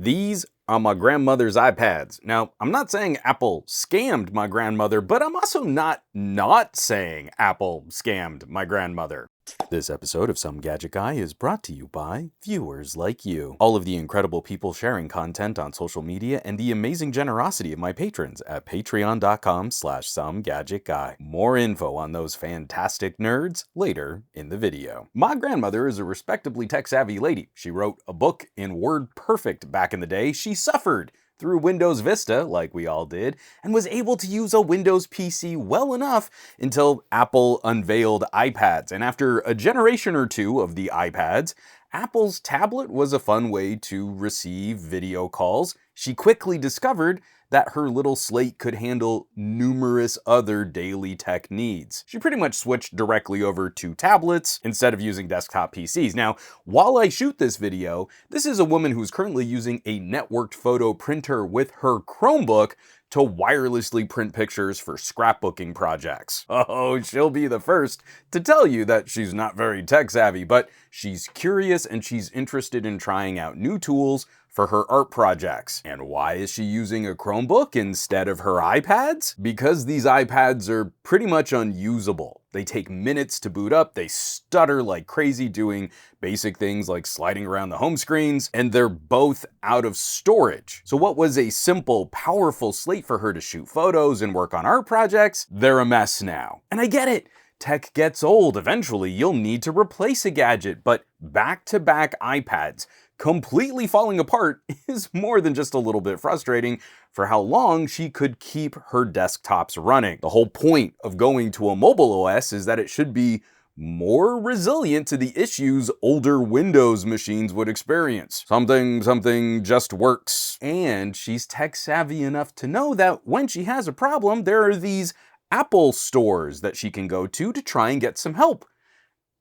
These are my grandmother's iPads. Now, I'm not saying Apple scammed my grandmother, but I'm also not saying Apple scammed my grandmother. This episode of Some Gadget Guy is brought to you by viewers like you. All of the incredible people sharing content on social media and the amazing generosity of my patrons at patreon.com/SomeGadgetGuy. More info on those fantastic nerds later in the video. My grandmother is a respectably tech-savvy lady. She wrote a book in WordPerfect back in the day. She suffered through Windows Vista, like we all did, and was able to use a Windows PC well enough until Apple unveiled iPads. And after a generation or two of the iPads, Apple's tablet was a fun way to receive video calls. She quickly discovered that her little slate could handle numerous other daily tech needs. She pretty much switched directly over to tablets instead of using desktop PCs. Now, while I shoot this video, this is a woman who's currently using a networked photo printer with her Chromebook to wirelessly print pictures for scrapbooking projects. Oh, she'll be the first to tell you that she's not very tech savvy, but she's curious and she's interested in trying out new tools for her art projects. And why is she using a Chromebook instead of her iPads? Because these iPads are pretty much unusable. They take minutes to boot up, they stutter like crazy doing basic things like sliding around the home screens, and they're both out of storage. So what was a simple, powerful slate for her to shoot photos and work on art projects, they're a mess now. And I get it. Tech gets old. Eventually, you'll need to replace a gadget, but back-to-back iPads completely falling apart is more than just a little bit frustrating for how long she could keep her desktops running. The whole point of going to a mobile OS is that it should be more resilient to the issues older Windows machines would experience. Something just works. And she's tech savvy enough to know that when she has a problem, there are these Apple stores that she can go to try and get some help.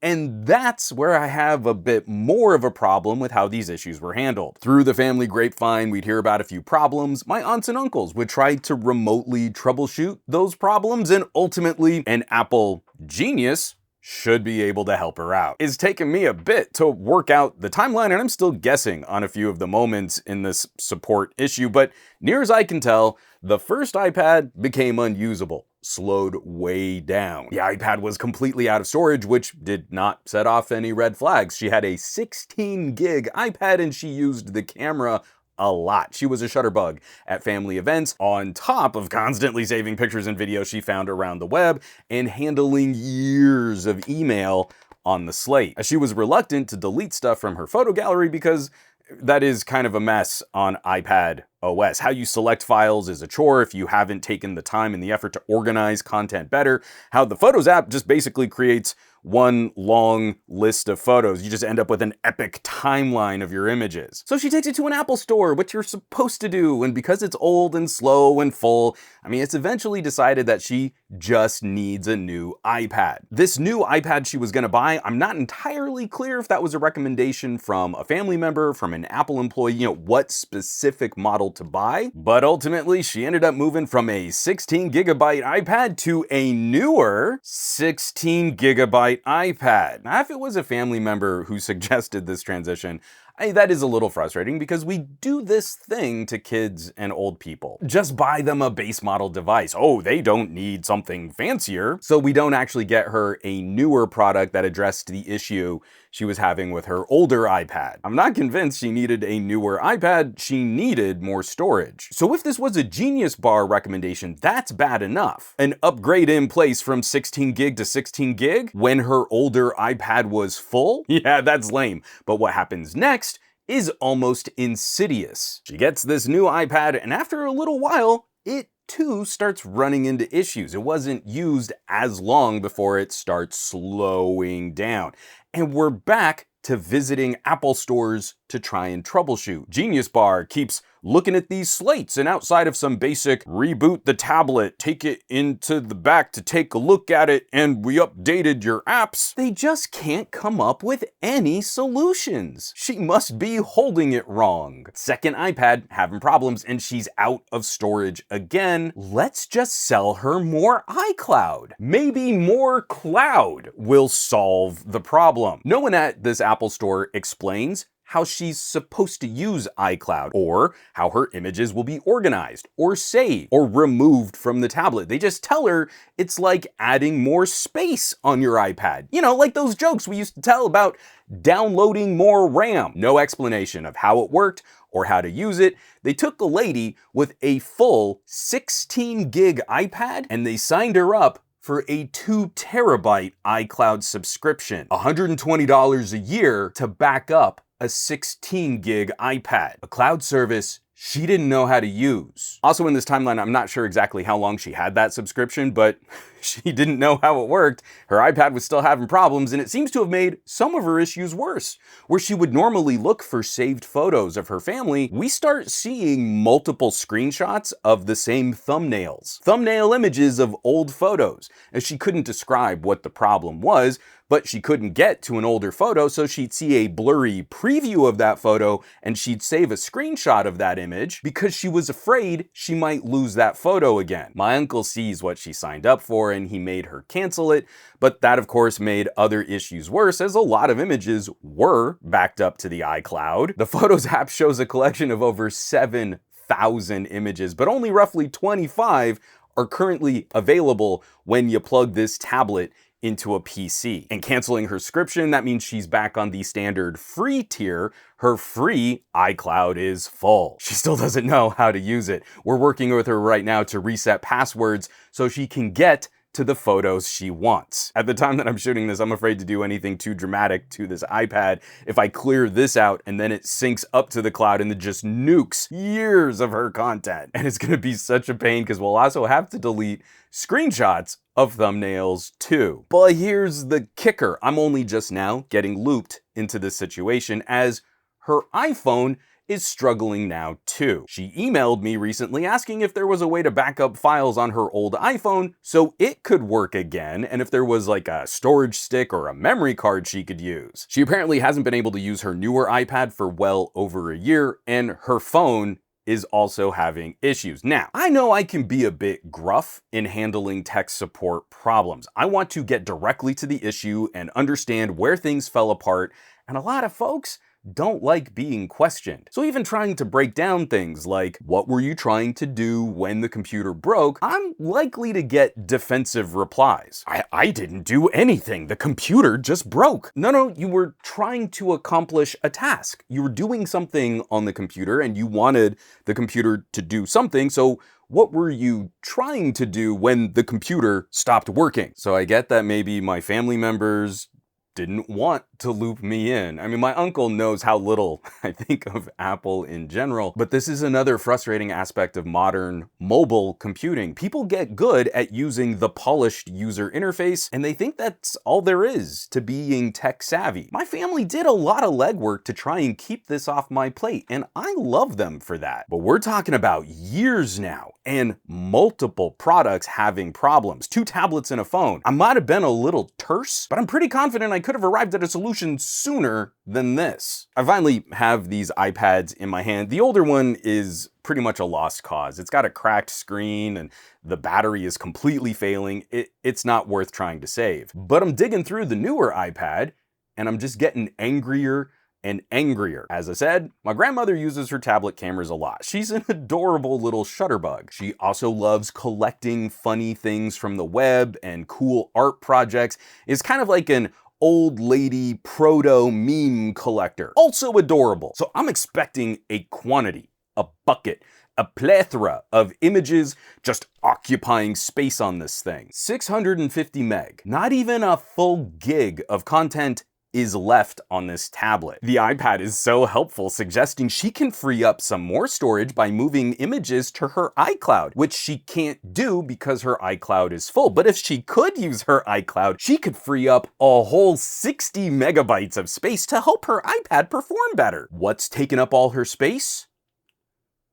And that's where I have a bit more of a problem with how these issues were handled. Through the family grapevine, we'd hear about a few problems. My aunts and uncles would try to remotely troubleshoot those problems, and ultimately, an Apple genius should be able to help her out. It's taken me a bit to work out the timeline, and I'm still guessing on a few of the moments in this support issue, but near as I can tell, the first iPad became unusable, slowed way down. The iPad was completely out of storage, which did not set off any red flags. She had a 16 gig iPad and she used the camera a lot. She was a shutterbug at family events, on top of constantly saving pictures and videos she found around the web and handling years of email on the slate. She was reluctant to delete stuff from her photo gallery because that is kind of a mess on iPad OS. How you select files is a chore if you haven't taken the time and the effort to organize content better. How the Photos app just basically creates one long list of photos. You just end up with an epic timeline of your images. So she takes it to an Apple store, which you're supposed to do, and because it's old and slow and full, it's eventually decided that she just needs a new iPad. This new iPad she was gonna buy, I'm not entirely clear if that was a recommendation from a family member, from an Apple employee, what specific model to buy, but ultimately she ended up moving from a 16 gigabyte iPad to a newer 16 gigabyte iPad. Now, if it was a family member who suggested this transition, that is a little frustrating because we do this thing to kids and old people. Just buy them a base model device. Oh, they don't need something fancier. So we don't actually get her a newer product that addressed the issue she was having with her older iPad. I'm not convinced she needed a newer iPad, she needed more storage. So if this was a Genius Bar recommendation, that's bad enough. An upgrade in place from 16 gig to 16 gig when her older iPad was full? Yeah, that's lame. But what happens next is almost insidious. She gets this new iPad, and after a little while, it too starts running into issues. It wasn't used as long before it starts slowing down. And we're back to visiting Apple stores to try and troubleshoot. Genius Bar keeps looking at these slates, and outside of some basic reboot the tablet, take it into the back to take a look at it, and we updated your apps, they just can't come up with any solutions. She must be holding it wrong. Second iPad having problems, and she's out of storage again. Let's just sell her more iCloud. Maybe more cloud will solve the problem. No one at this Apple store explains how she's supposed to use iCloud, or how her images will be organized, or saved, or removed from the tablet. They just tell her it's like adding more space on your iPad. You know, like those jokes we used to tell about downloading more RAM. No explanation of how it worked or how to use it. They took a lady with a full 16 gig iPad and they signed her up for a 2 terabyte iCloud subscription, $120 a year to back up a 16 gig iPad, a cloud service she didn't know how to use. Also in this timeline, I'm not sure exactly how long she had that subscription, but she didn't know how it worked. Her iPad was still having problems, and it seems to have made some of her issues worse. Where she would normally look for saved photos of her family, we start seeing multiple screenshots of the same thumbnails. Thumbnail images of old photos, as she couldn't describe what the problem was, but she couldn't get to an older photo, so she'd see a blurry preview of that photo and she'd save a screenshot of that image because she was afraid she might lose that photo again. My uncle sees what she signed up for and he made her cancel it, but that of course made other issues worse as a lot of images were backed up to the iCloud. The Photos app shows a collection of over 7,000 images, but only roughly 25 are currently available when you plug this tablet into a PC. And canceling her subscription, that means she's back on the standard free tier. Her free iCloud is full. She still doesn't know how to use it. We're working with her right now to reset passwords so she can get to the photos she wants. At the time that I'm shooting this, I'm afraid to do anything too dramatic to this iPad. If I clear this out and then it syncs up to the cloud and it just nukes years of her content. And it's gonna be such a pain because we'll also have to delete screenshots of thumbnails too. But here's the kicker. I'm only just now getting looped into this situation as her iPhone is struggling now too. She emailed me recently asking if there was a way to back up files on her old iPhone so it could work again, and if there was like a storage stick or a memory card she could use. She apparently hasn't been able to use her newer iPad for well over a year, and her phone is also having issues. Now, I know I can be a bit gruff in handling tech support problems. I want to get directly to the issue and understand where things fell apart, and a lot of folks don't like being questioned. So even trying to break down things like, what were you trying to do when the computer broke? I'm likely to get defensive replies. I didn't do anything. The computer just broke. No, you were trying to accomplish a task. You were doing something on the computer and you wanted the computer to do something. So what were you trying to do when the computer stopped working? So I get that maybe my family members didn't want to loop me in. I mean, my uncle knows how little I think of Apple in general, but this is another frustrating aspect of modern mobile computing. People get good at using the polished user interface, and they think that's all there is to being tech savvy. My family did a lot of legwork to try and keep this off my plate, and I love them for that. But we're talking about years now, and multiple products having problems. 2 tablets and a phone. I might have been a little terse, but I'm pretty confident I could have arrived at a solution sooner than this. I finally have these iPads in my hand. The older one is pretty much a lost cause. It's got a cracked screen and the battery is completely failing. It's not worth trying to save. But I'm digging through the newer iPad and I'm just getting angrier and angrier. As I said, my grandmother uses her tablet cameras a lot. She's an adorable little shutterbug. She also loves collecting funny things from the web and cool art projects. It's kind of like an old lady proto meme collector. Also adorable. So I'm expecting a quantity, a bucket, a plethora of images just occupying space on this thing. 650 meg, not even a full gig of content is left on this tablet. The iPad is so helpful, suggesting she can free up some more storage by moving images to her iCloud, which she can't do because her iCloud is full. But if she could use her iCloud, she could free up a whole 60 megabytes of space to help her iPad perform better. What's taken up all her space?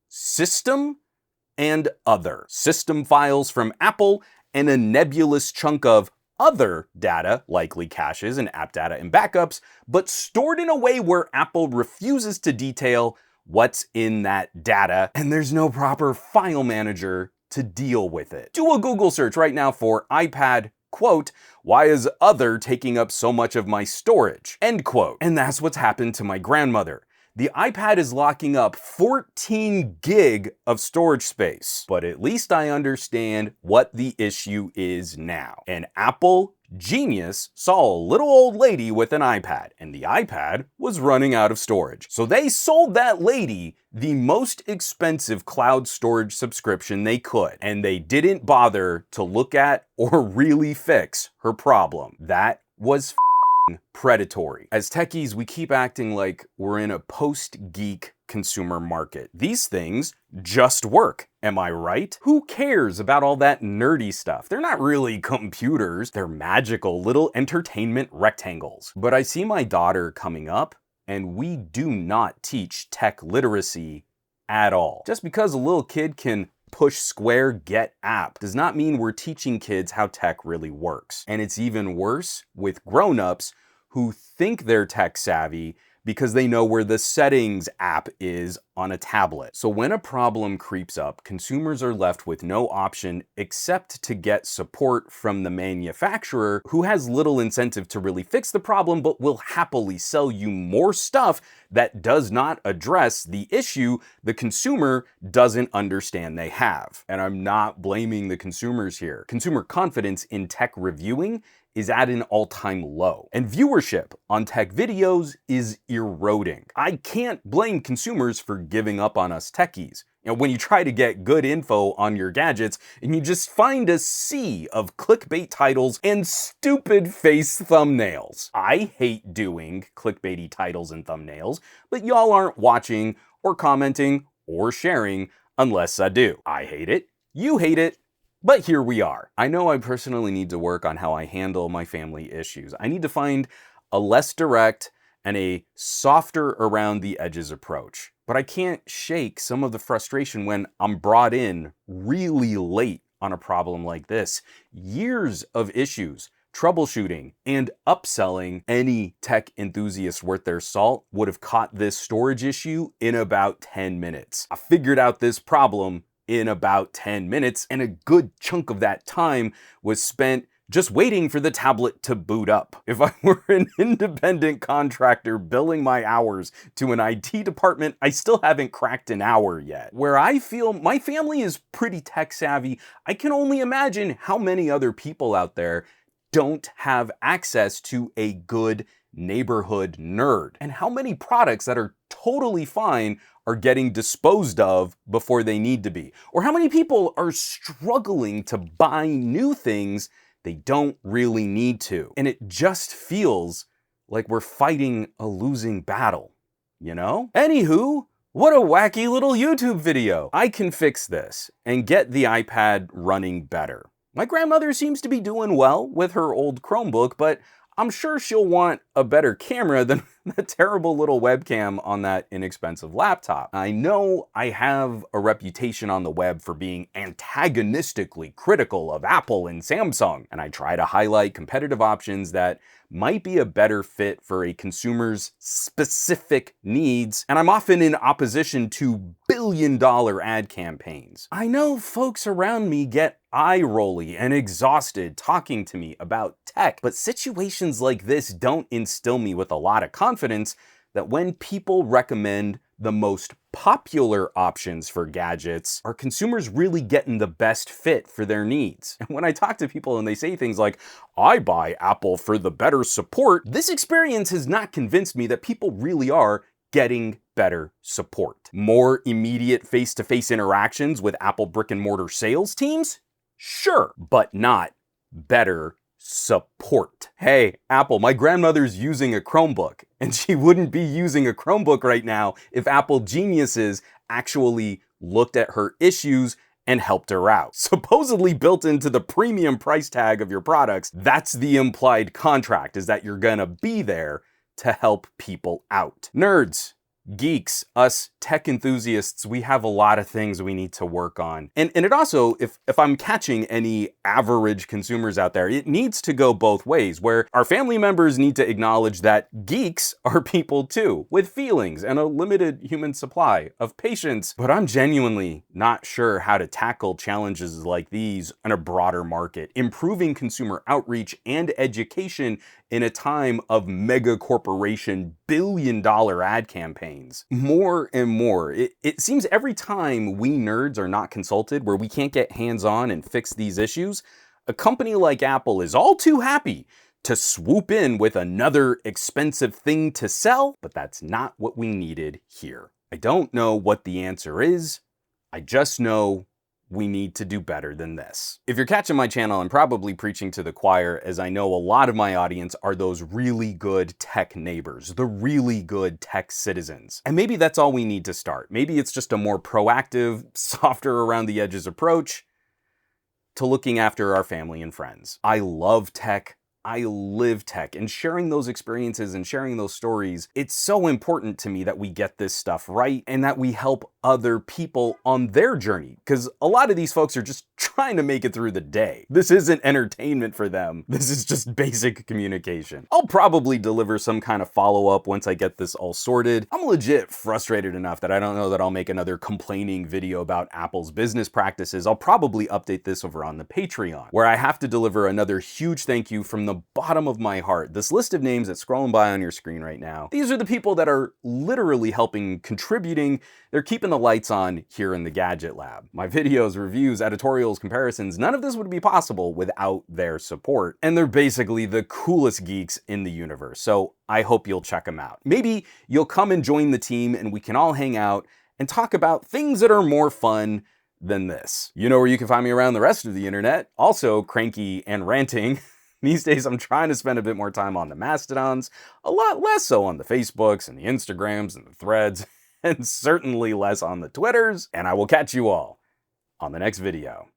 System and other. System files from Apple and a nebulous chunk of other data, likely caches and app data and backups, but stored in a way where Apple refuses to detail what's in that data, and there's no proper file manager to deal with it. Do a Google search right now for iPad quote, "Why is other taking up so much of my storage?" End quote. And that's what's happened to my grandmother. The iPad is locking up 14 gig of storage space. But at least I understand what the issue is now. An Apple genius saw a little old lady with an iPad, and the iPad was running out of storage. So they sold that lady the most expensive cloud storage subscription they could, and they didn't bother to look at or really fix her problem. That was predatory. As techies, we keep acting like we're in a post-geek consumer market. These things just work. Am I right? Who cares about all that nerdy stuff? They're not really computers. They're magical little entertainment rectangles. But I see my daughter coming up, and we do not teach tech literacy at all. Just because a little kid can push square get app does not mean we're teaching kids how tech really works. And it's even worse with grown-ups who think they're tech savvy because they know where the settings app is on a tablet. So when a problem creeps up, consumers are left with no option except to get support from the manufacturer, who has little incentive to really fix the problem, but will happily sell you more stuff that does not address the issue the consumer doesn't understand they have. And I'm not blaming the consumers here. Consumer confidence in tech reviewing is at an all-time low, and viewership on tech videos is eroding. I can't blame consumers for giving up on us techies. You know, when you try to get good info on your gadgets and you just find a sea of clickbait titles and stupid face thumbnails. I hate doing clickbaity titles and thumbnails, but y'all aren't watching or commenting or sharing unless I do. I hate it, you hate it, but here we are. I know I personally need to work on how I handle my family issues. I need to find a less direct and a softer around the edges approach. But I can't shake some of the frustration when I'm brought in really late on a problem like this. Years of issues, troubleshooting, and upselling. Any tech enthusiast worth their salt would have caught this storage issue in about 10 minutes. I figured out this problem in about 10 minutes, and a good chunk of that time was spent just waiting for the tablet to boot up. If I were an independent contractor billing my hours to an IT department, I still haven't cracked an hour yet. Where I feel my family is pretty tech savvy, I can only imagine how many other people out there don't have access to a good neighborhood nerd, and how many products that are totally fine are getting disposed of before they need to be, or how many people are struggling to buy new things they don't really need to. And it just feels like we're fighting a losing battle, you know? Anywho, what a wacky little YouTube video. I can fix this and get the iPad running better. My grandmother seems to be doing well with her old Chromebook, but I'm sure she'll want a better camera than the terrible little webcam on that inexpensive laptop. I know I have a reputation on the web for being antagonistically critical of Apple and Samsung, and I try to highlight competitive options that might be a better fit for a consumer's specific needs, and I'm often in opposition to billion-dollar ad campaigns. I know folks around me get eye-rolly and exhausted talking to me about tech, but situations like this don't instill me with a lot of confidence that when people recommend the most popular options for gadgets, are consumers really getting the best fit for their needs? And when I talk to people and they say things like, I buy Apple for the better support, this experience has not convinced me that people really are getting better support. More immediate face-to-face interactions with Apple brick-and-mortar sales teams? Sure, but not better support. Hey, Apple, my grandmother's using a Chromebook, and she wouldn't be using a Chromebook right now if Apple geniuses actually looked at her issues and helped her out. Supposedly built into the premium price tag of your products, that's the implied contract, is that you're gonna be there to help people out. Nerds, geeks, us tech enthusiasts, we have a lot of things we need to work on. And it also, if I'm catching any average consumers out there, it needs to go both ways, where our family members need to acknowledge that geeks are people too, with feelings and a limited human supply of patience. But I'm genuinely not sure how to tackle challenges like these in a broader market, improving consumer outreach and education in a time of mega corporation billion-dollar ad campaigns. More and more, it seems every time we nerds are not consulted, where we can't get hands-on and fix these issues, a company like Apple is all too happy to swoop in with another expensive thing to sell, but that's not what we needed here. I don't know what the answer is. I just know we need to do better than this. If you're catching my channel, I'm probably preaching to the choir, as I know a lot of my audience are those really good tech neighbors, the really good tech citizens. And maybe that's all we need to start. Maybe it's just a more proactive, softer around the edges approach to looking after our family and friends. I love tech. I live tech, and sharing those experiences and sharing those stories, it's so important to me that we get this stuff right and that we help other people on their journey, because a lot of these folks are just trying to make it through the day. This isn't entertainment for them. This is just basic communication. I'll probably deliver some kind of follow-up once I get this all sorted. I'm legit frustrated enough that I don't know that I'll make another complaining video about Apple's business practices. I'll probably update this over on the Patreon, where I have to deliver another huge thank you from the bottom of my heart. This list of names that's scrolling by on your screen right now, these are the people that are literally helping, contributing. They're keeping the lights on here in the Gadget Lab. My videos, reviews, editorials, comparisons, none of this would be possible without their support. And they're basically the coolest geeks in the universe. So I hope you'll check them out. Maybe you'll come and join the team and we can all hang out and talk about things that are more fun than this. You know where you can find me around the rest of the internet. Also cranky and ranting. These days, I'm trying to spend a bit more time on the Mastodons, a lot less so on the Facebooks and the Instagrams and the Threads, and certainly less on the Twitters. And I will catch you all on the next video.